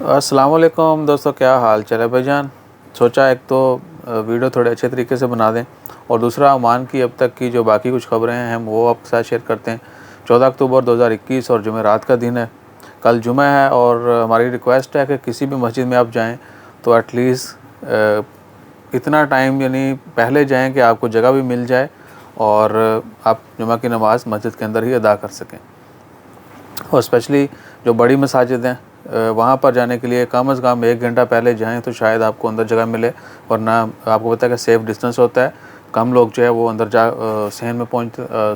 अस्सलाम वालेकुम दोस्तों, क्या हाल चाल है भाईजान। सोचा एक तो वीडियो थोड़े अच्छे तरीके से बना दें और दूसरा ओमान की अब तक की जो बाकी कुछ खबरें हैं हम वो आपके साथ शेयर करते हैं। 14 अक्टूबर 2021 और जुमेरात का दिन है। कल जुमा है और हमारी रिक्वेस्ट है कि किसी भी मस्जिद में आप जाएं तो एटलीस्ट इतना टाइम यानी पहले जाएं कि आपको जगह भी मिल जाए और आप जुमा की नमाज़ मस्जिद के अंदर ही अदा कर सकें। और स्पेशली जो बड़ी मसाजिद हैं वहाँ पर जाने के लिए कम से कम 1 घंटा पहले जाएं तो शायद आपको अंदर जगह मिले, वरना आपको पता है कि सेफ़ डिस्टेंस होता है। कम लोग जो है वो अंदर सहन में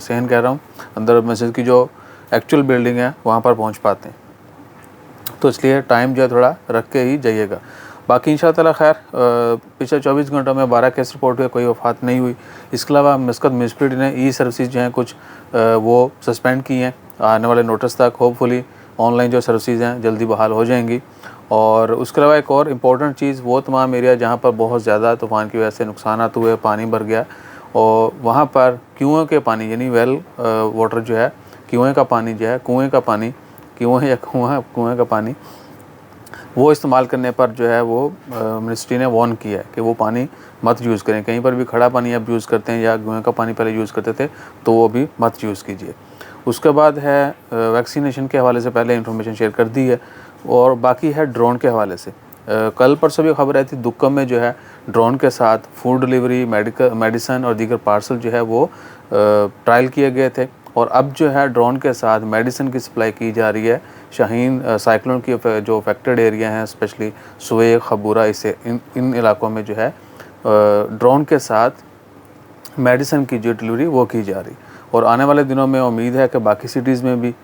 सहन कह रहा हूँ, अंदर मस्जिद की जो एक्चुअल बिल्डिंग है वहाँ पर पहुँच पाते हैं। तो इसलिए टाइम जो है थोड़ा रख के ही जाइएगा। बाकी इंशाअल्लाह खैर पिछले 24 घंटों में 12 केस रिपोर्ट हुए, कोई वफ़ात नहीं हुई। इसके अलावा मस्कत म्यूनिसिपैलिटी ने ई सर्विसेज जो हैं कुछ वो सस्पेंड की हैं आने वाले नोटिस तक। होपफुली ऑनलाइन जो सर्विसेज हैं जल्दी बहाल हो जाएंगी। और उसके अलावा एक और इम्पॉर्टेंट चीज़, वो तमाम एरिया जहाँ पर बहुत ज़्यादा तूफ़ान की वजह से नुकसान हुए, पानी भर गया और वहाँ पर कुएँ के पानी यानी वेल वाटर जो है, कुएँ का पानी जो है, कुएँ का पानी, कुएँ का पानी वो इस्तेमाल करने पर जो है वो मिनिस्ट्री ने वार्न किया है कि वो पानी मत यूज़ करें। कहीं पर भी खड़ा पानी आप यूज़ करते हैं या कुएँ का पानी पहले यूज़ करते थे तो वो भी मत यूज़ कीजिए। उसके बाद है वैक्सीनेशन के हवाले से पहले इन्फॉर्मेशन शेयर कर दी है और बाकी है ड्रोन के हवाले से। कल परसों भी खबर आई थी, दुक्कम में जो है ड्रोन के साथ फूड डिलीवरी, मेडिसन और दीगर पार्सल जो है वो ट्रायल किए गए थे। और अब जो है ड्रोन के साथ मेडिसिन की सप्लाई की जा रही है। शाहीन साइक्लोन की जो अफेक्टेड एरिया हैं स्पेशली सुए, खबूरा, इसे इन इलाकों में जो है ड्रोन के साथ मेडिसिन की जो डिलीवरी वो की जा रही। और आने वाले दिनों में उम्मीद है कि बाकी सिटीज़ में भी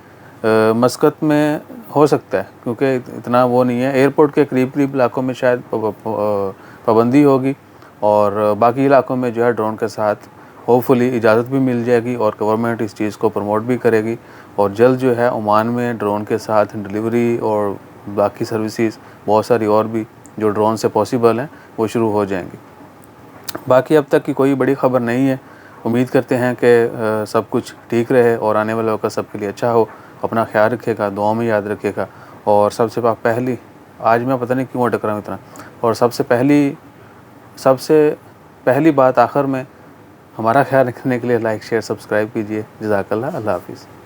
मस्कत में हो सकता है, क्योंकि इतना वो नहीं है। एयरपोर्ट के करीब इलाकों में शायद पाबंदी होगी और बाकी इलाकों में जो है ड्रोन के साथ होपफुली इजाज़त भी मिल जाएगी और गवर्नमेंट इस चीज़ को प्रमोट भी करेगी और जल्द जो है ओमान में ड्रोन के साथ डिलीवरी और बाकी सर्विसेज बहुत सारी और भी जो ड्रोन से पॉसिबल हैं वो शुरू हो जाएंगी। बाकी अब तक की कोई बड़ी ख़बर नहीं है। उम्मीद करते हैं कि सब कुछ ठीक रहे और आने वाले वक्त सबके लिए अच्छा हो। अपना ख्याल रखिएगा, दुआ में याद रखिएगा। और सबसे पहली, आज मैं पता नहीं क्यों अटक रहा हूँ इतना, और सबसे पहली बात आखिर में, हमारा ख्याल रखने के लिए लाइक शेयर सब्सक्राइब कीजिए। जज़ाकल्लाह, अल्लाह हाफ़िज़।